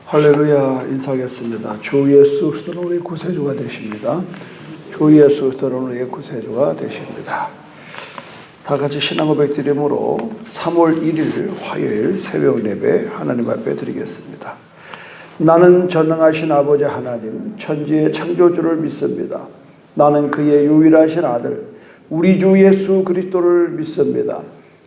할렐루야. 인사하겠습니다. 주 예수 그리스도는 우리 구세주가 되십니다. 주 예수 그리스도는 우리의 구세주가 되십니다. 다 같이 신앙 고백 드림으로 3월 1일 화요일 새벽 예배 하나님 앞에 드리겠습니다. 나는 전능하신 아버지 하나님 천지의 창조주를 믿습니다. 나는 그의 유일하신 아들 우리 주 예수 그리스도를 믿습니다.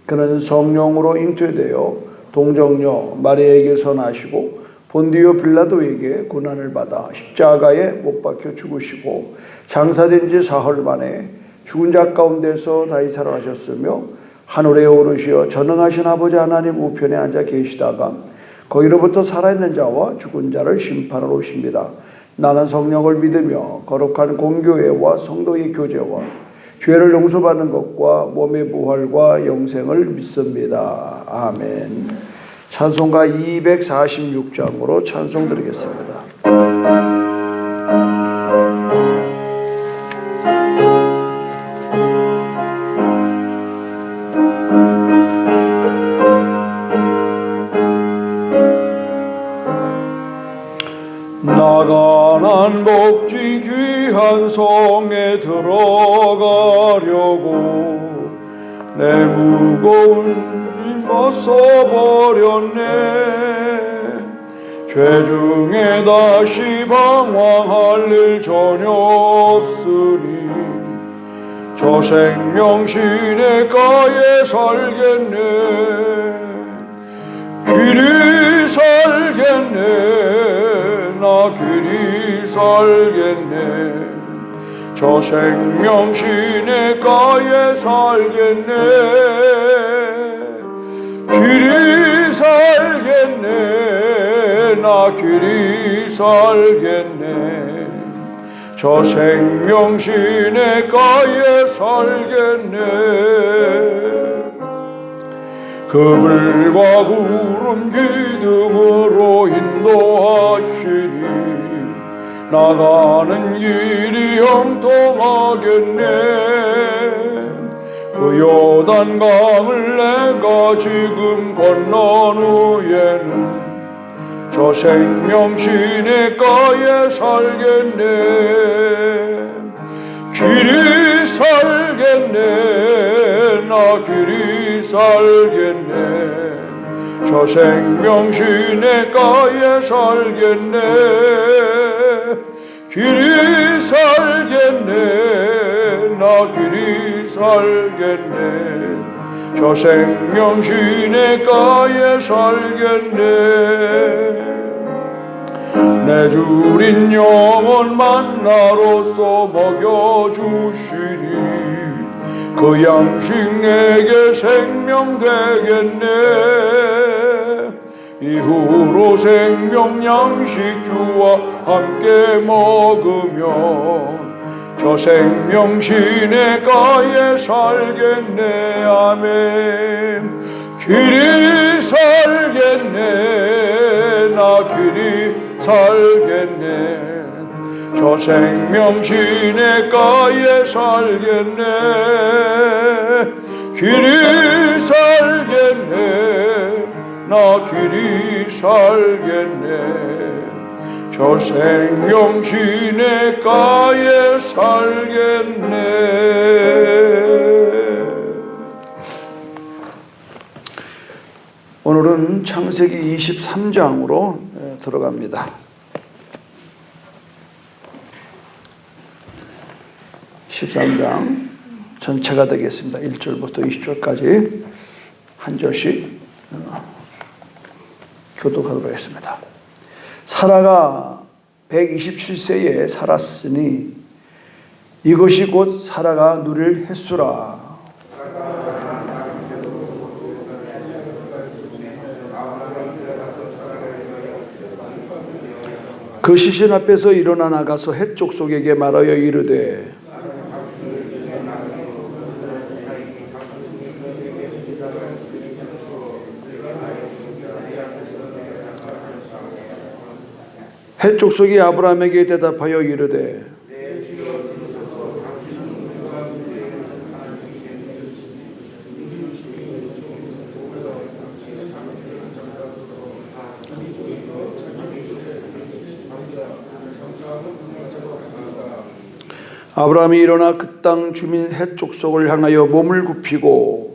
그는 성령으로 잉태되어 동정녀 마리아에게서 나시고 본디오 빌라도에게 고난을 받아 십자가에 못 박혀 죽으시고 장사된 지 사흘 만에 죽은 자 가운데서 다시 살아나셨으며 하늘에 오르시어 전능하신 아버지 하나님 우편에 앉아 계시다가 거기로부터 살아있는 자와 죽은 자를 심판하러 오십니다. 나는 성령을 믿으며 거룩한 공교회와 성도의 교제와 죄를 용서받는 것과 몸의 부활과 영생을 믿습니다. 아멘. 찬송가 246장으로 찬송 드리겠습니다. 나가난 복지 귀한 성에 들어가려고 내 무거운 짐 벗어버렸네. 죄중에 다시 방황할 일 전혀 없으니 저 생명 시냇가에 살겠네. 길이 살겠네. 나 길이 살겠네. 저 생명 시냇가에 살겠네. 길이 살겠네. 나 길이 살겠네. 저 생명 시냇가에 살겠네. 그물과 구름 기둥으로 인도하시니 나가는 길이 형통하겠네. 그 요단강을 내가 지금 건넌 후에는 저 생명 시냇가에 살겠네. 길이 살겠네. 나 길이 살겠네. 저 생명 시냇가에 살겠네. 길이 살겠네. 나 길이 살겠네. 저 생명 시냇가에 살겠네. 내 주린 영혼 만나로서 먹여주시니 그 양식 내게 생명 되겠네. 이후로 생명 양식 주와 함께 먹으면 저 생명 시냇가에 살겠네. 아멘. 길이 살겠네. 나 길이 살겠네. 저 생명 시냇가에 살겠네. 길이 살겠네. 나 길이 살겠네. 저 생명 시냇가에 살겠네. 오늘은 창세기 23장으로 들어갑니다. 13장 전체가 되겠습니다. 1절부터 20절까지 한 절씩 교독하도록 하겠습니다. 사라가 127세에 살았으니 이것이 곧 사라가 누릴 횟수라. 그 시신 앞에서 일어나 나가서 헷 족속에게 말하여 이르되 헷 족속이 아브라함에게 대답하여 이르되 아브라함이 일어나 그 땅 주민 헷 족속을 향하여 몸을 굽히고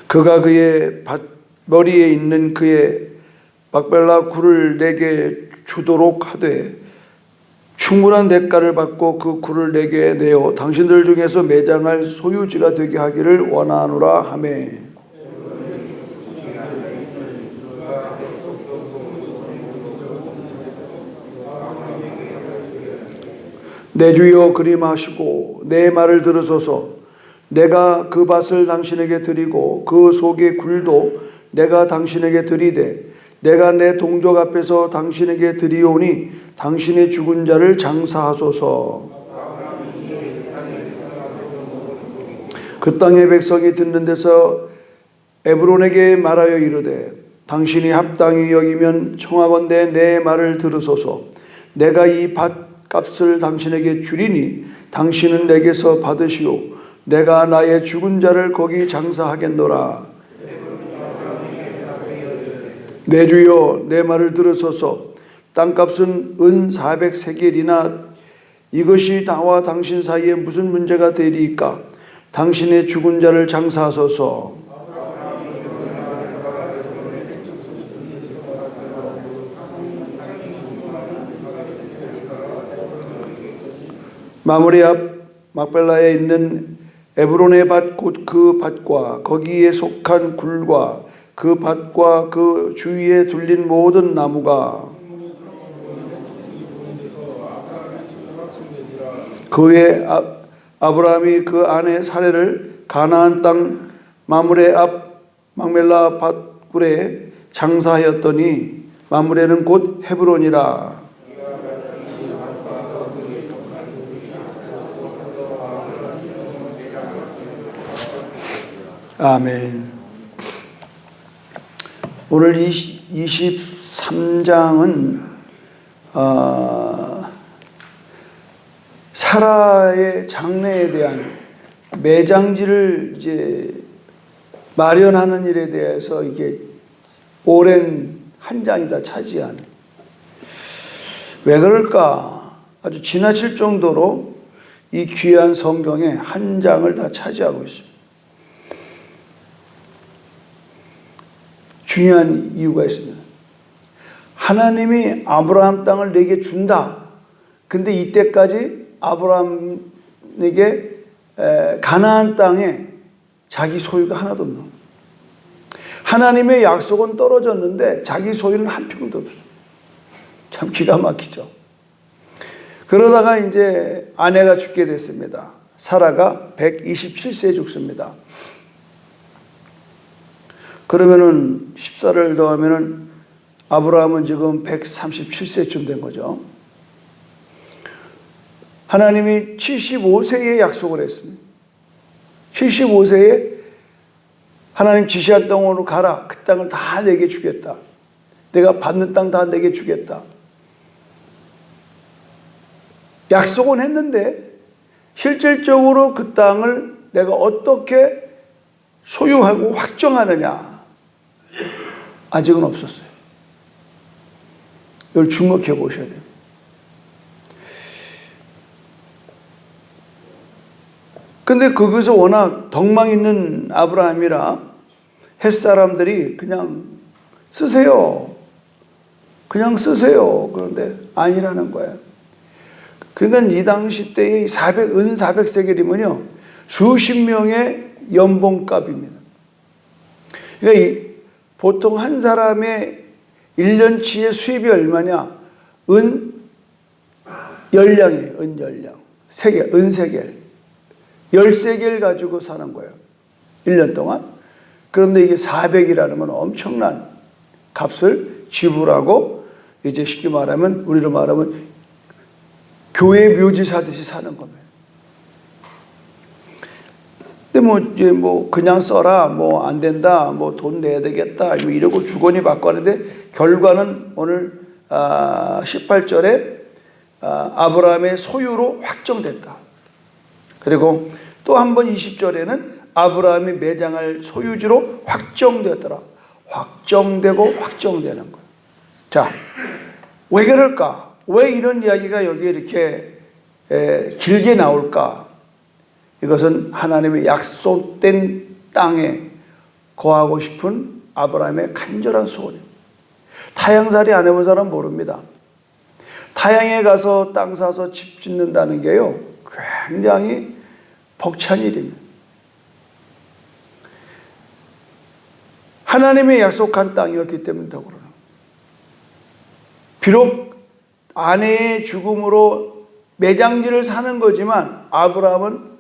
그가 그의 머리에 있는 그의 막벨라 굴을 내게 주도록 하되 충분한 대가를 받고 그 굴을 내게 내어 당신들 중에서 매장할 소유지가 되게 하기를 원하노라 하매 내 주여 그리하시고 내 말을 들으소서. 내가 그 밭을 당신에게 드리고 그 속의 굴도 내가 당신에게 드리되 내가 내 동족 앞에서 당신에게 드리오니 당신의 죽은 자를 장사하소서. 그 땅의 백성이 듣는 데서 에브론에게 말하여 이르되 당신이 합당히 여기면 청하건대 내 말을 들으소서. 내가 이 밭값을 당신에게 주리니 당신은 내게서 받으시오. 내가 나의 죽은 자를 거기 장사하겠노라. 내 주여 내 말을 들으소서. 땅값은 은 400세겔이나 이것이 나와 당신 사이에 무슨 문제가 되리이까. 당신의 죽은 자를 장사하소서. 마므레 앞 막벨라에 있는 에브론의 밭 곧 그 밭과 거기에 속한 굴과 그 밭과 그 주위에 둘린 모든 나무가 그의 아브라함이 그 아내 사레를 가나안 땅 마므레 앞 막멜라 밭굴에 장사하였더니 마므레는 곧 헤브론이라. 아멘. 오늘 23장은 사라의 장래에 대한 매장지를 이제 마련하는 일에 대해서 이게 오랜 한 장이 다 차지한. 왜 그럴까? 아주 지나칠 정도로 이 귀한 성경에 한 장을 다 차지하고 있습니다. 중요한 이유가 있습니다. 하나님이 아브라함 땅을 내게 준다. 근데 이때까지 아브라함에게 가나안 땅에 자기 소유가 하나도 없는 거예요. 하나님의 약속은 떨어졌는데 자기 소유는 한 평도 없어요. 참 기가 막히죠. 그러다가 이제 아내가 죽게 됐습니다. 사라가 127세에 죽습니다. 그러면은 14를 더하면은 아브라함은 지금 137세쯤 된 거죠. 하나님이 75세에 약속을 했습니다. 75세에 하나님 지시한 땅으로 가라. 그 땅을 다 내게 주겠다. 내가 받는 땅 다 내게 주겠다. 약속은 했는데 실질적으로 그 땅을 내가 어떻게 소유하고 확정하느냐 아직은 없었어요. 이걸 주목해 보셔야 돼요. 근데 거기서 워낙 덕망 있는 아브라함이라 햇사람들이 그냥 쓰세요. 그냥 쓰세요. 그런데 아니라는 거예요. 그러니까 이 당시 때의 은 400세겔이면요 수십 명의 연봉값입니다. 그러니까 보통 한 사람의 1년치의 수입이 얼마냐? 은 열량이에요. 은 열량. 세겔, 은 세겔. 10세겔 가지고 사는 거예요. 1년 동안. 그런데 이게 400이라는 건 엄청난 값을 지불하고 이제 쉽게 말하면 우리로 말하면 교회 묘지 사듯이 사는 겁니다. 근데 이제 그냥 써라, 안 된다, 돈 내야 되겠다, 이러고 주거니 받고 하는데 결과는 오늘 18절에 아브라함의 소유로 확정됐다. 그리고 또 한 번 20절에는 아브라함이 매장할 소유지로 확정되었더라. 확정되고 확정되는 거예요. 자, 왜 그럴까? 왜 이런 이야기가 여기에 이렇게 길게 나올까? 이것은 하나님의 약속된 땅에 거하고 싶은 아브라함의 간절한 소원입니다. 타향살이 안 해본 사람 모릅니다. 타향에 가서 땅 사서 집 짓는다는 게요, 굉장히 벅찬 일입니다. 하나님의 약속한 땅이었기 때문에 더 그러나. 비록 아내의 죽음으로 매장지를 사는 거지만 아브라함은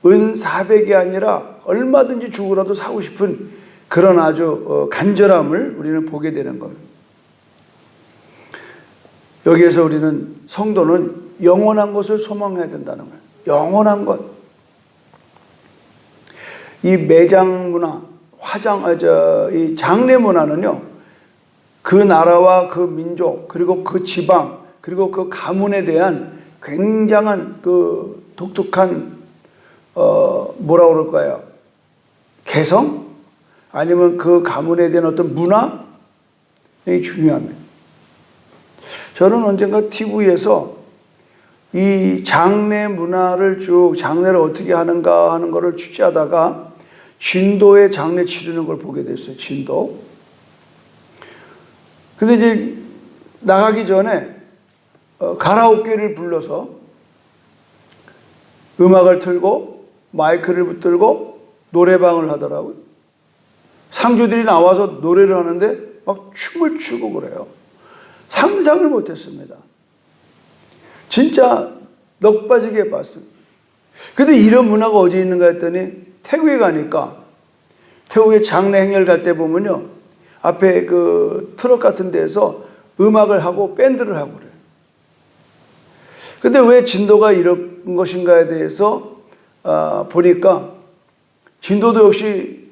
은 400이 아니라 얼마든지 죽으라도 사고 싶은 그런 아주 간절함을 우리는 보게 되는 겁니다. 여기에서 우리는 성도는 영원한 것을 소망해야 된다는 거예요. 영원한 것. 이 매장 문화, 이 장례 문화는요, 그 나라와 그 민족, 그리고 그 지방, 그리고 그 가문에 대한 굉장한 그 독특한 뭐라 그럴까요? 개성? 아니면 그 가문에 대한 어떤 문화? 이게 중요합니다. 저는 언젠가 TV에서 이 장례 문화를 장례를 어떻게 하는가 하는 거를 취재하다가 진도의 장례 치르는 걸 보게 됐어요. 진도. 근데 이제 나가기 전에 가라오케를 불러서 음악을 틀고 마이크를 붙들고 노래방을 하더라고요. 상주들이 나와서 노래를 하는데 막 춤을 추고 그래요. 상상을 못했습니다. 진짜 넋 빠지게 봤습니다. 근데 이런 문화가 어디 있는가 했더니 태국에 가니까, 태국에 장례 행렬 갈 때 보면요, 앞에 그 트럭 같은 데에서 음악을 하고 밴드를 하고 그래요. 근데 왜 진도가 이런 것인가에 대해서 보니까, 진도도 역시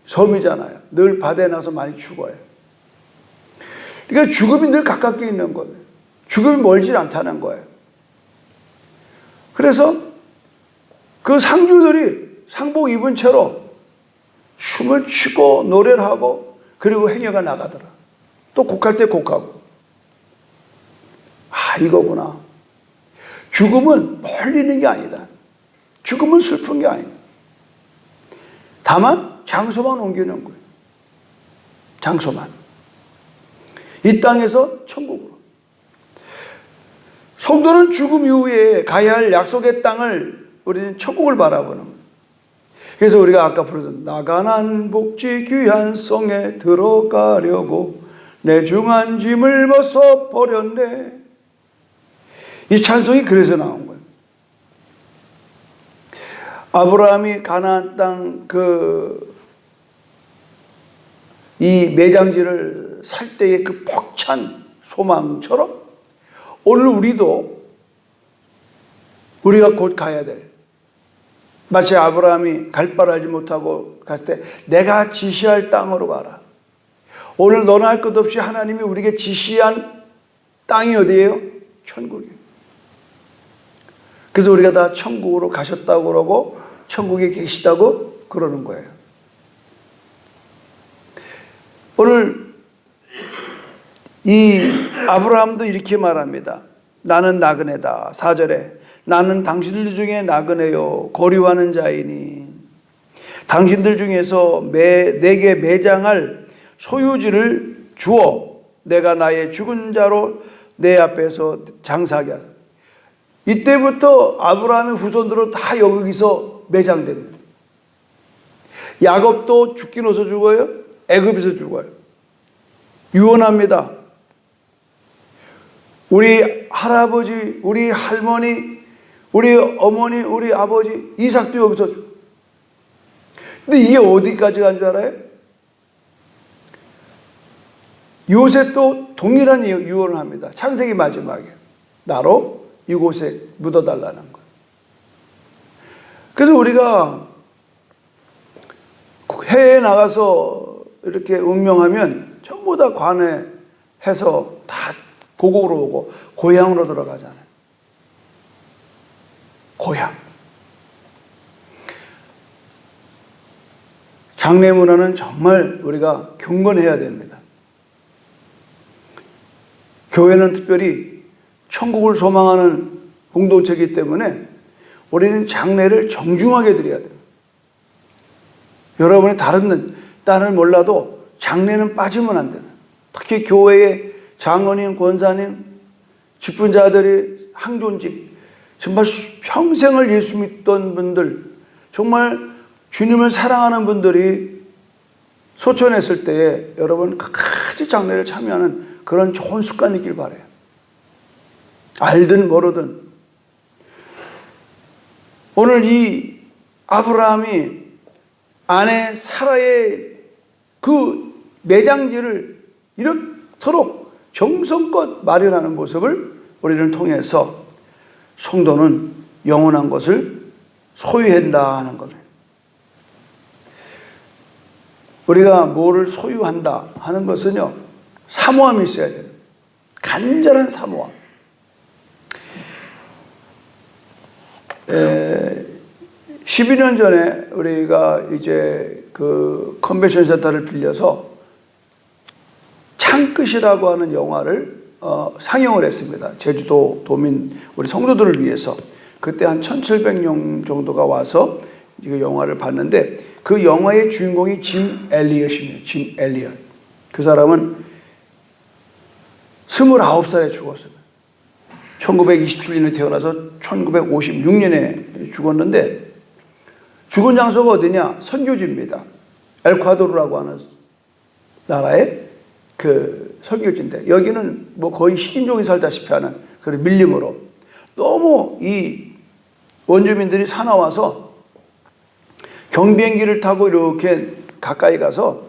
섬이잖아요. 늘 바다에 나서 많이 죽어요. 그러니까 죽음이 늘 가깝게 있는 거예요. 죽음이 멀지 않다는 거예요. 그래서 그 상주들이 상복 입은 채로 춤을 추고 노래를 하고, 그리고 행여가 나가더라. 또 곡할 때 곡하고. 아, 이거구나. 죽음은 멀리 있는 게 아니다. 죽음은 슬픈 게 아니다. 다만 장소만 옮기는 거예요. 장소만. 이 땅에서 천국으로. 성도는 죽음 이후에 가야 할 약속의 땅을, 우리는 천국을 바라보는 거예요. 그래서 우리가 아까 부르던 나가난 복지 귀한 성에 들어가려고 내 중한 짐을 벗어버렸네. 이 찬송이 그래서 나온 거예요. 아브라함이 가나안 땅 이 매장지를 살 때의 그 벅찬 소망처럼 오늘 우리가 곧 가야 될, 마치 아브라함이 갈 바를 알지 못하고 갔을 때 내가 지시할 땅으로 가라. 오늘 너나 할 것 없이 하나님이 우리에게 지시한 땅이 어디예요? 천국이에요. 그래서 우리가 다 천국으로 가셨다고 그러고 천국에 계시다고 그러는 거예요. 오늘 이 아브라함도 이렇게 말합니다. 나는 나그네다. 4절에 나는 당신들 중에 나그네요 거류하는 자이니 당신들 중에서 내게 매장할 소유지를 주어 내가 나의 죽은 자로 내 앞에서 장사하게 하라. 이때부터 아브라함의 후손들은 다 여기서 매장됩니다. 야곱도 죽긴 어디서 죽어요? 애굽에서 죽어요. 유언합니다. 우리 할아버지, 우리 할머니, 우리 어머니, 우리 아버지 이삭도 여기서 죽어요. 근데 이게 어디까지 간 줄 알아요? 요셉도 동일한 유언을 합니다. 창세기 마지막에 나로 이곳에 묻어달라는 거예요. 그래서 우리가 해외에 나가서 이렇게 운명하면 전부 다 관회해서 다 고국으로 오고 고향으로 들어가잖아요. 고향. 장래 문화는 정말 우리가 경건해야 됩니다. 교회는 특별히 천국을 소망하는 공동체이기 때문에 우리는 장례를 정중하게 드려야 돼요. 여러분이 다른 딸을 몰라도 장례는 빠지면 안 돼요. 특히 교회의 장로님, 권사님, 직분자들이 항존직, 정말 평생을 예수 믿던 분들, 정말 주님을 사랑하는 분들이 소천했을 때에 여러분 끝까지 장례를 참여하는 그런 좋은 습관이 있길 바라요. 알든 모르든. 오늘 이 아브라함이 아내 사라의 그 매장지를 이렇도록 정성껏 마련하는 모습을 우리를 통해서 성도는 영원한 것을 소유한다 하는 겁니다. 우리가 뭐를 소유한다 하는 것은요, 사모함이 있어야 돼요. 간절한 사모함. 12년 전에 우리가 이제 그 컨벤션 센터를 빌려서 창끝이라고 하는 영화를 상영을 했습니다. 제주도 도민 우리 성도들을 위해서. 그때 한 1,700명 정도가 와서 이 영화를 봤는데 그 영화의 주인공이 짐 엘리엇입니다. 짐 엘리엇. 그 사람은 29살에 죽었어요. 1927년에 태어나서 1956년에 죽었는데 죽은 장소가 어디냐? 선교지입니다. 엘콰도르라고 하는 나라의 그 선교지인데 여기는 뭐 거의 식인종이 살다시피 하는 그런 밀림으로 너무 이 원주민들이 사나워서 경비행기를 타고 이렇게 가까이 가서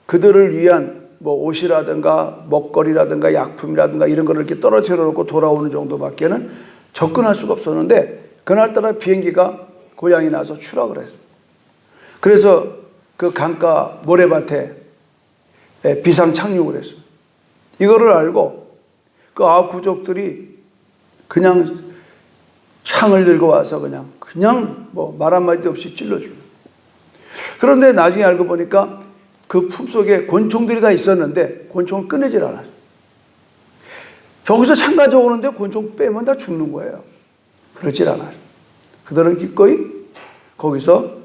그들을 위한 뭐 옷이라든가 먹거리라든가 약품이라든가 이런 거를 이렇게 떨어뜨려 놓고 돌아오는 정도밖에는 접근할 수가 없었는데 그날따라 비행기가 고향이 나서 추락을 했습니다. 그래서 그 강가 모래밭에 비상 착륙을 했습니다. 이거를 알고 그 아홉 부족들이 그냥 창을 들고 와서 그냥 뭐 말 한마디 없이 찔러줍니다. 그런데 나중에 알고 보니까 그 품속에 권총들이 다 있었는데 권총을 꺼내질 않았어요. 저기서 참가자 오는데 권총 빼면 다 죽는 거예요. 그러질 않았어요. 그들은 기꺼이 거기서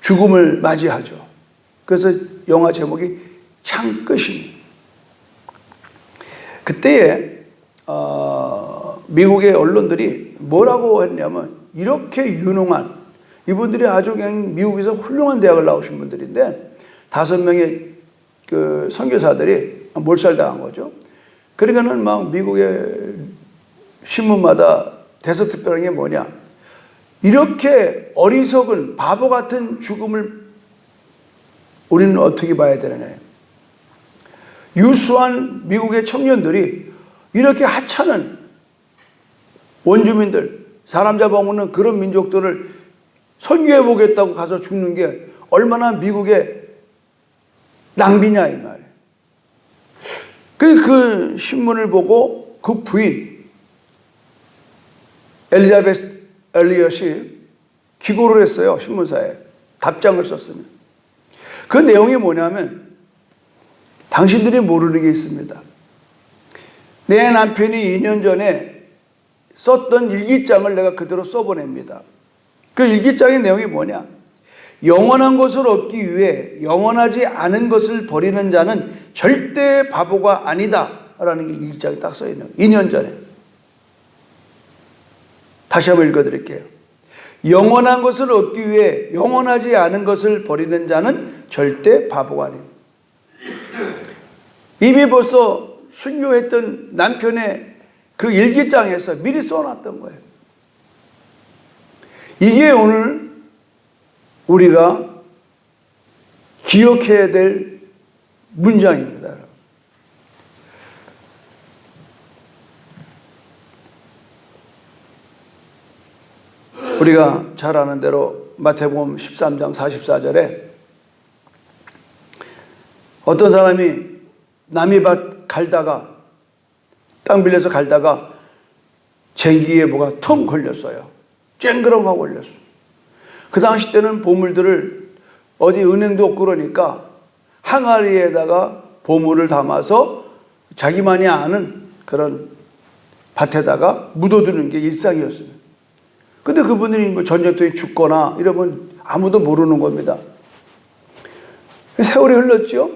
죽음을 맞이하죠. 그래서 영화 제목이 창끝입니다. 그때에 미국의 언론들이 뭐라고 했냐면 이렇게 유능한 이분들이 아주 그냥 미국에서 훌륭한 대학을 나오신 분들인데 5명의 그 선교사들이 몰살당한 거죠. 그러니까는 막 미국의 신문마다 대서특별한 게 뭐냐. 이렇게 어리석은 바보 같은 죽음을 우리는 어떻게 봐야 되느냐. 유수한 미국의 청년들이 이렇게 하찮은 원주민들, 사람 잡아먹는 그런 민족들을 선교해 보겠다고 가서 죽는 게 얼마나 미국의 낭비냐 이 말이에요. 그 신문을 보고 그 부인 엘리자베스 엘리엇이 기고를 했어요. 신문사에 답장을 썼습니다. 그 내용이 뭐냐면 당신들이 모르는 게 있습니다. 내 남편이 2년 전에 썼던 일기장을 내가 그대로 써보냅니다. 그 일기장의 내용이 뭐냐? 영원한 것을 얻기 위해 영원하지 않은 것을 버리는 자는 절대 바보가 아니다 라는 게 일기장에 딱 써있는 거예요. 2년 전에. 다시 한번 읽어드릴게요. 영원한 것을 얻기 위해 영원하지 않은 것을 버리는 자는 절대 바보가 아니다. 이미 벌써 순교했던 남편의 그 일기장에서 미리 써놨던 거예요. 이게 오늘 우리가 기억해야 될 문장입니다. 우리가 잘 아는 대로 마태복음 13장 44절에 어떤 사람이 남의 밭 갈다가 땅 빌려서 갈다가 쟁기에 뭐가 텅 걸렸어요. 쨍그렁하고 걸렸어요. 그 당시 때는 보물들을 어디 은행도 없고 그러니까 항아리에다가 보물을 담아서 자기만이 아는 그런 밭에다가 묻어두는 게 일상이었어요. 근데 그분들이 뭐 전쟁터에 죽거나 이러면 아무도 모르는 겁니다. 세월이 흘렀죠.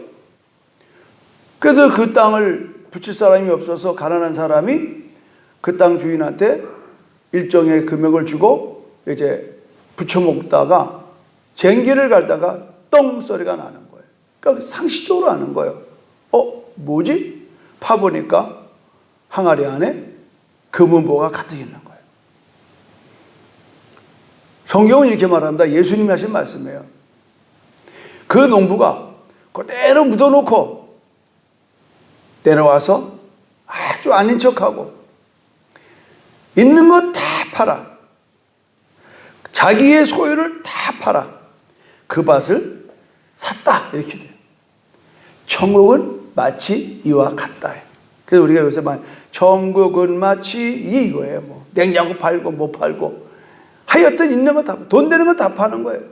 그래서 그 땅을 붙일 사람이 없어서 가난한 사람이 그 땅 주인한테 일정의 금액을 주고 이제 붙여 먹다가 쟁기를 갈다가 똥 소리가 나는 거예요. 그러니까 상식적으로 아는 거예요. 뭐지? 파보니까 항아리 안에 금은보가 가득 있는 거예요. 성경은 이렇게 말합니다. 예수님이 하신 말씀이에요. 그 농부가 그대로 묻어놓고 내려와서 아주 아닌 척하고 있는 거 다 팔아. 자기의 소유를 다 팔아. 그 밭을 샀다. 이렇게 돼요. 천국은 마치 이와 같다. 그래서 우리가 요새 말 천국은 마치 이거예요. 뭐 냉장고 팔고 뭐 팔고 하여튼 있는 거 다 돈 되는 거 다 파는 거예요.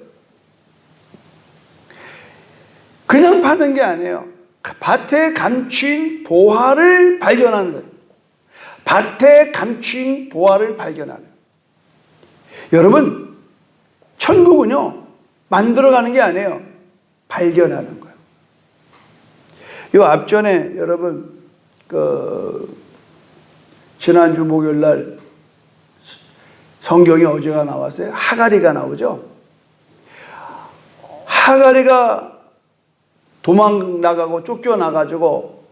그냥 파는 게 아니에요. 밭에 감춘 보화를 발견하는 거예요. 밭에 감춘 보화를 발견하는. 여러분, 천국은요 만들어가는 게 아니에요. 발견하는 거예요. 요 앞전에 여러분 지난주 목요일 날 성경에 어제가 나왔어요. 하가리가 나오죠. 하가리가 도망 나가고 쫓겨나가지고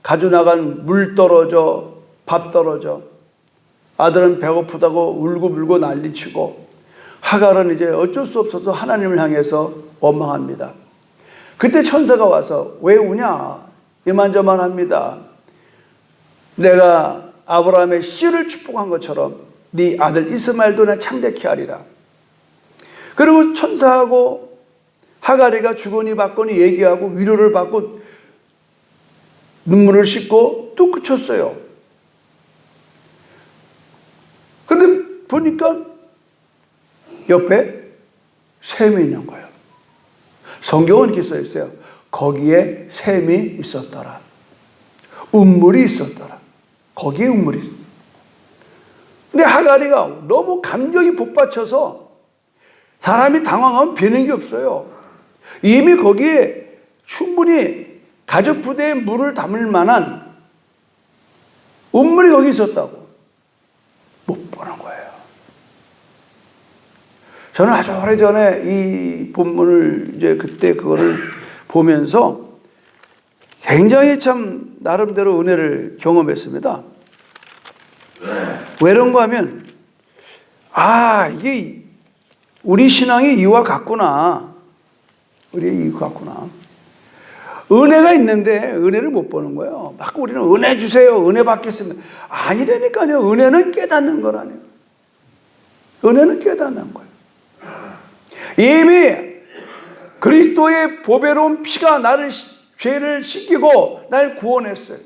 가져나간 물 떨어져 밥 떨어져 아들은 배고프다고 울고불고 난리치고 하갈은 이제 어쩔 수 없어서 하나님을 향해서 원망합니다. 그때 천사가 와서 왜 우냐? 이만저만 합니다. 내가 아브라함의 씨를 축복한 것처럼 네 아들 이스마엘도 나 창대케 하리라. 그리고 천사하고 하갈이가 주거니 받거니 얘기하고 위로를 받고 눈물을 씻고 또 그쳤어요. 근데 보니까 옆에 샘이 있는 거예요. 성경은 이렇게 써 있어요. 거기에 샘이 있었더라. 운물이 있었더라. 거기에 운물이 있었더라. 근데 하갈이가 너무 감정이 복받쳐서 사람이 당황하면 배는 게 없어요. 이미 거기에 충분히 가죽 부대에 물을 담을 만한 운물이 거기 있었다고 못 보는 거예요. 저는 아주 오래전에 이 본문을 이제 그때 그거를 보면서 굉장히 참 나름대로 은혜를 경험했습니다. 왜 그런가 하면 이게 우리 신앙이 이와 같구나. 우리 이와 같구나. 은혜가 있는데 은혜를 못 보는 거예요. 막 우리는 은혜 주세요. 은혜 받겠습니다. 아니라니까요. 은혜는 깨닫는 거라네요. 은혜는 깨닫는 거예요. 이미 그리스도의 보배로운 피가 나를 죄를 씻기고 날 구원했어요.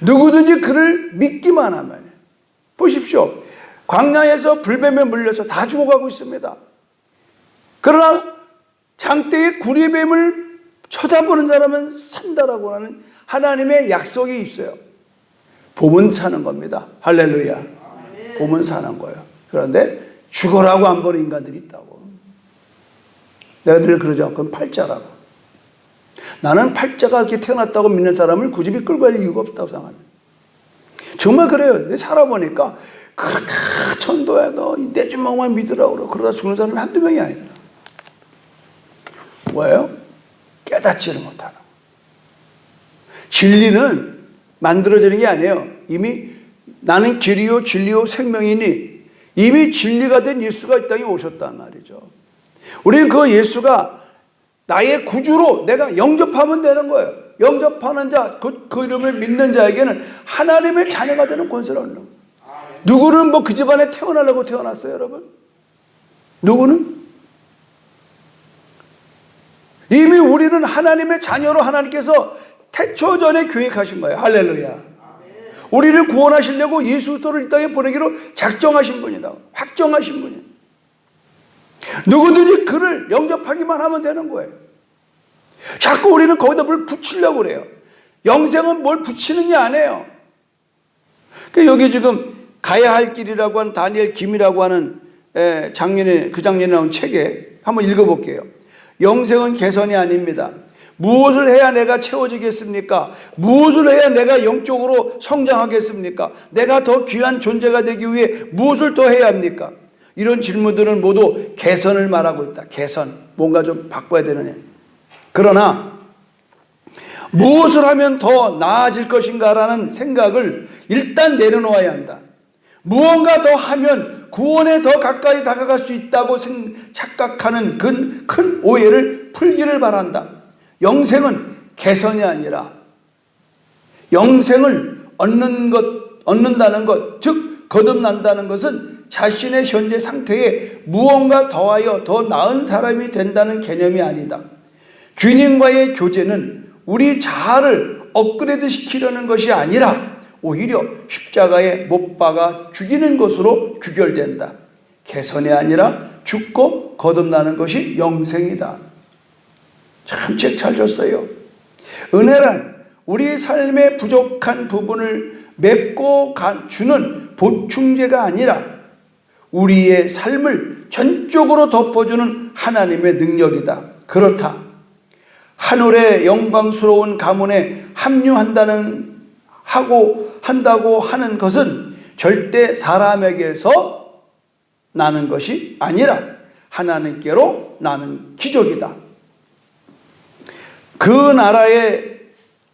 누구든지 그를 믿기만 하면. 보십시오. 광야에서 불뱀에 물려서 다 죽어가고 있습니다. 그러나 장대의 구리뱀을 쳐다보는 사람은 산다라고 하는 하나님의 약속이 있어요. 보면 사는 겁니다. 할렐루야. 보면 사는 거예요. 그런데 죽어라고 안 보는 인간들이 있다고. 내가 늘 그러죠. 그건 팔자라고. 나는 팔자가 이렇게 태어났다고 믿는 사람을 굳이 끌고 갈 이유가 없다고 생각합니다. 정말 그래요. 살아보니까 천도야 너 내 주먹만 믿으라고 그러고 그러다 죽는 사람이 한두 명이 아니더라. 뭐예요? 깨닫지를 못하는. 진리는 만들어지는 게 아니에요. 이미 나는 길이요 진리요 생명이니 이미 진리가 된 예수가 이 땅에 오셨단 말이죠. 우리는 그 예수가 나의 구주로 내가 영접하면 되는 거예요. 영접하는 자, 그 이름을 믿는 자에게는 하나님의 자녀가 되는 권세를 얻는 거예요. 누구는 뭐 그 집안에 태어나려고 태어났어요, 여러분? 누구는? 이미 우리는 하나님의 자녀로 하나님께서 태초 전에 계획하신 거예요. 할렐루야. 우리를 구원하시려고 예수 그리스도를 이 땅에 보내기로 작정하신 분이다. 확정하신 분이다. 누구든지 그를 영접하기만 하면 되는 거예요. 자꾸 우리는 거기다 뭘 붙이려고 그래요. 영생은 뭘 붙이는 게 아니에요. 여기 지금 가야 할 길이라고 하는 다니엘 김이라고 하는 그 작년에 나온 책에 한번 읽어볼게요. 영생은 개선이 아닙니다. 무엇을 해야 내가 채워지겠습니까? 무엇을 해야 내가 영적으로 성장하겠습니까? 내가 더 귀한 존재가 되기 위해 무엇을 더 해야 합니까? 이런 질문들은 모두 개선을 말하고 있다. 개선. 뭔가 좀 바꿔야 되는 애. 그러나 무엇을 하면 더 나아질 것인가라는 생각을 일단 내려놓아야 한다. 무언가 더 하면 구원에 더 가까이 다가갈 수 있다고 착각하는 큰 오해를 풀기를 바란다. 영생은 개선이 아니라 영생을 얻는다는 것, 즉 거듭난다는 것은 자신의 현재 상태에 무언가 더하여 더 나은 사람이 된다는 개념이 아니다. 주님과의 교제는 우리 자아를 업그레이드 시키려는 것이 아니라 오히려 십자가에 못 박아 죽이는 것으로 귀결된다. 개선이 아니라 죽고 거듭나는 것이 영생이다. 참 책 잘 줬어요. 은혜란 우리 삶의 부족한 부분을 맺고 주는 보충제가 아니라 우리의 삶을 전적으로 덮어주는 하나님의 능력이다. 그렇다. 하늘의 영광스러운 가문에 한다고 하는 것은 절대 사람에게서 나는 것이 아니라 하나님께로 나는 기적이다. 그 나라의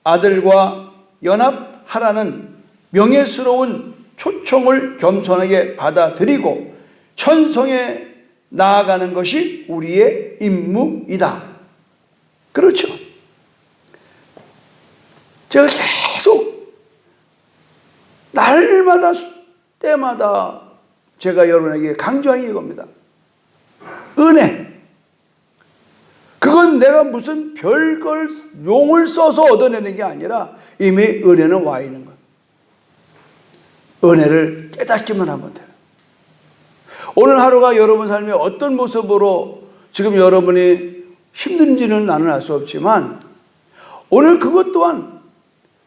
아들과 연합하라는 명예스러운 초청을 겸손하게 받아들이고 천성에 나아가는 것이 우리의 임무이다. 그렇죠. 제가 계속 날마다 때마다 제가 여러분에게 강조한 이겁니다. 은혜. 그건 내가 무슨 별걸 용을 써서 얻어내는 게 아니라 이미 은혜는 와 있는 거예요. 은혜를 깨닫기만 하면 돼요. 오늘 하루가 여러분 삶의 어떤 모습으로 지금 여러분이 힘든지는 나는 알 수 없지만 오늘 그것 또한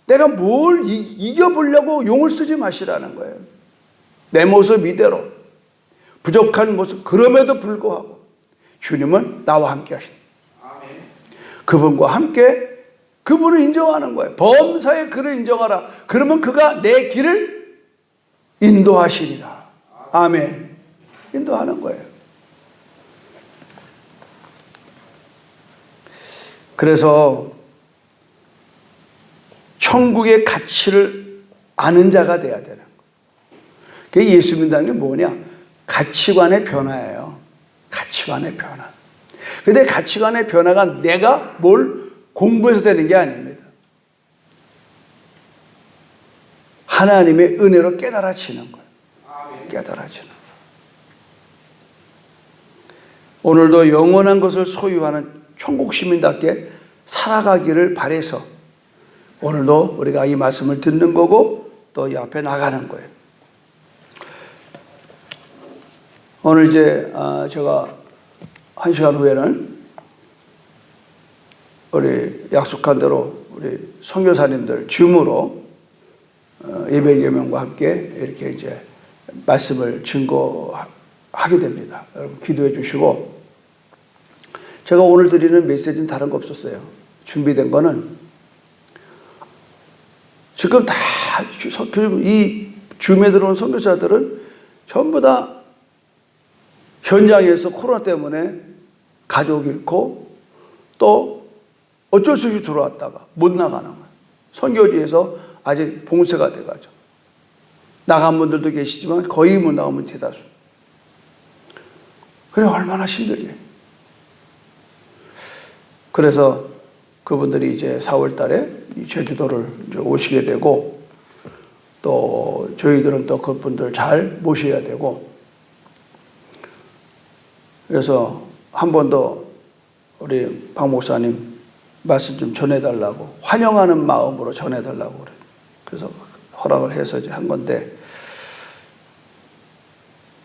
내가 뭘 이겨보려고 용을 쓰지 마시라는 거예요. 내 모습 이대로 부족한 모습 그럼에도 불구하고 주님은 나와 함께 하신다. 그분과 함께 그분을 인정하는 거예요. 범사의 그를 인정하라. 그러면 그가 내 길을 인도하시리라. 아멘. 인도하는 거예요. 그래서 천국의 가치를 아는 자가 돼야 되는 거예요. 그게 예수 믿는다는 게 뭐냐? 가치관의 변화예요. 가치관의 변화. 근데 가치관의 변화가 내가 뭘 공부해서 되는 게 아닙니다. 하나님의 은혜로 깨달아지는 거예요. 깨달아지는 거예요. 오늘도 영원한 것을 소유하는 천국 시민답게 살아가기를 바라서 오늘도 우리가 이 말씀을 듣는 거고 또 이 앞에 나가는 거예요. 오늘 이제 제가 1시간 후에는 우리 약속한 대로 우리 선교사님들 줌으로 200여 명과 함께 이렇게 이제 말씀을 증거하게 됩니다. 여러분 기도해 주시고, 제가 오늘 드리는 메시지는 다른 거 없었어요. 준비된 거는 지금 다 이 줌에 들어온 선교사들은 전부 다 현장에서 코로나 때문에 가족 잃고 또 어쩔 수 없이 들어왔다가 못 나가는 거예요. 선교지에서 아직 봉쇄가 돼가지고 나간 분들도 계시지만 거의 못 나가면 대다수. 그래 얼마나 힘들게. 그래서 그분들이 이제 4월 달에 제주도를 이제 오시게 되고 또 저희들은 또 그분들 잘 모셔야 되고, 그래서 한 번 더 우리 박 목사님 말씀 좀 전해달라고, 환영하는 마음으로 전해달라고 그래요. 그래서 허락을 해서 이제 한 건데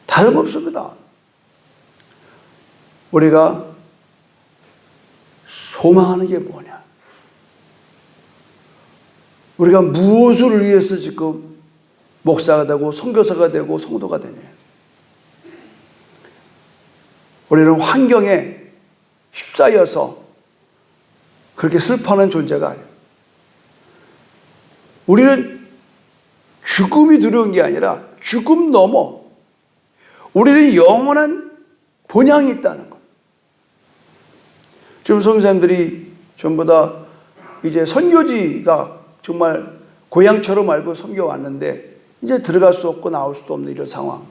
다름없습니다. 우리가 소망하는 게 뭐냐? 우리가 무엇을 위해서 지금 목사가 되고 선교사가 되고 성도가 되냐? 우리는 환경에 휩싸여서 그렇게 슬퍼하는 존재가 아니에요. 우리는 죽음이 두려운 게 아니라 죽음 넘어 우리는 영원한 본향이 있다는 것. 지금 선교사님들이 전부 다 이제 선교지가 정말 고향처럼 알고 섬겨왔는데 이제 들어갈 수 없고 나올 수도 없는 이런 상황.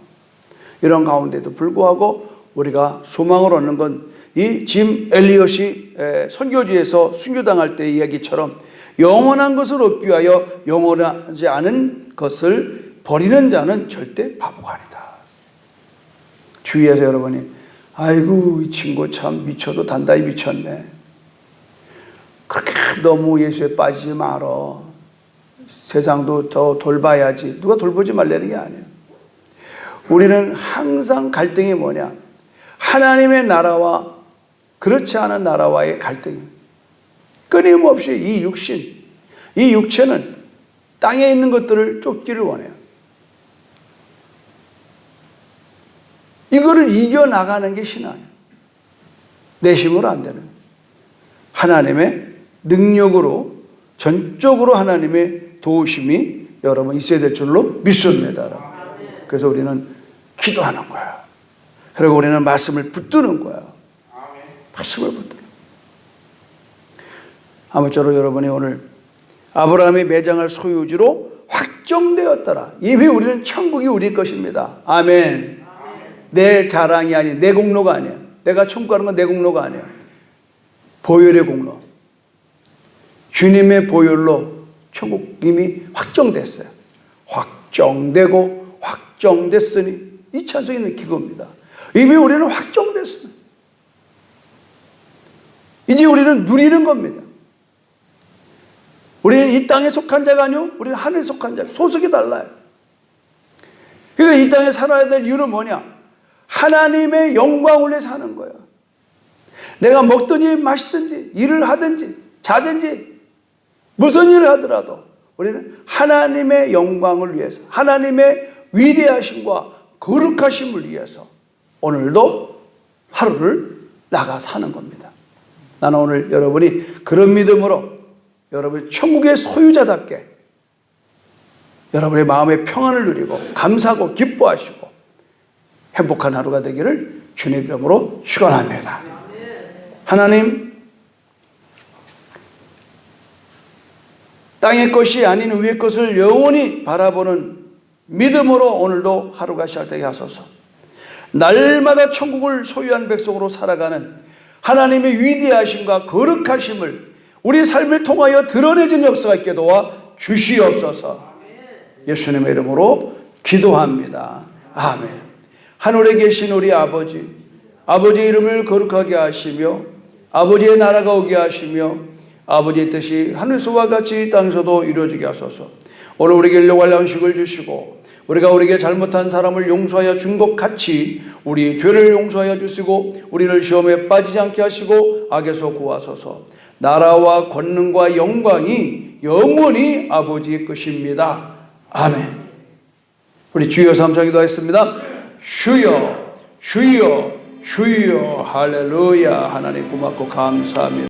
이런 가운데도 불구하고 우리가 소망을 얻는 건 이 짐 엘리엇이 선교지에서 순교당할 때의 이야기처럼 영원한 것을 얻기 위하여 영원하지 않은 것을 버리는 자는 절대 바보가 아니다. 주위에서 여러분이 아이고 이 친구 참 미쳐도 단단히 미쳤네. 그렇게 너무 예수에 빠지지 말어. 세상도 더 돌봐야지. 누가 돌보지 말라는 게 아니에요. 우리는 항상 갈등이 뭐냐? 하나님의 나라와 그렇지 않은 나라와의 갈등입니다. 끊임없이 이 육신, 이 육체는 땅에 있는 것들을 쫓기를 원해요. 이거를 이겨나가는 게 신앙이에요. 내 힘으로 안 되는. 하나님의 능력으로, 전적으로 하나님의 도우심이 여러분 있어야 될 줄로 믿습니다. 그래서 우리는 기도하는 거예요. 그리고 우리는 말씀을 붙드는 거예요. 말씀을 붙드는. 아무쪼록 여러분이 오늘 아브라함이 매장할 소유지로 확정되었더라. 이미 우리는 천국이 우리 것입니다. 아멘. 내 자랑이 아니야. 내 공로가 아니야. 내가 천국 가는 건 내 공로가 아니야. 보혈의 공로. 주님의 보혈로 천국 이미 확정됐어요. 확정되고 확정됐으니 이 찬송이 있는 기고입니다. 이미 우리는 확정됐습니다. 이제 우리는 누리는 겁니다. 우리는 이 땅에 속한 자가 아니요, 우리는 하늘에 속한 자. 소속이 달라요. 그러니까 이 땅에 살아야 될 이유는 뭐냐? 하나님의 영광을 위해 사는 거야. 내가 먹든지 마시든지 일을 하든지 자든지 무슨 일을 하더라도 우리는 하나님의 영광을 위해서, 하나님의 위대하심과 거룩하심을 위해서 오늘도 하루를 나가 사는 겁니다. 나는 오늘 여러분이 그런 믿음으로 여러분 천국의 소유자답게 여러분의 마음의 평안을 누리고 감사하고 기뻐하시고 행복한 하루가 되기를 주님 이름으로 축원합니다. 하나님, 땅의 것이 아닌 위의 것을 영원히 바라보는 믿음으로 오늘도 하루가 시작되게 하소서. 날마다 천국을 소유한 백성으로 살아가는 하나님의 위대하심과 거룩하심을 우리 삶을 통하여 드러내진 역사가 있게 도와 주시옵소서. 예수님의 이름으로 기도합니다. 아멘. 하늘에 계신 우리 아버지, 아버지의 이름을 거룩하게 하시며 아버지의 나라가 오게 하시며 아버지의 뜻이 하늘에서와 같이 땅에서도 이루어지게 하소서. 오늘 우리에게 일용할 양식을 주시고 우리가 우리에게 잘못한 사람을 용서하여 준 것 같이 우리 죄를 용서하여 주시고 우리를 시험에 빠지지 않게 하시고 악에서 구하소서. 나라와 권능과 영광이 영원히 아버지의 것입니다. 아멘. 우리 주여 삼창 기도하겠습니다. 주여 주여 주여 할렐루야. 하나님 고맙고 감사합니다.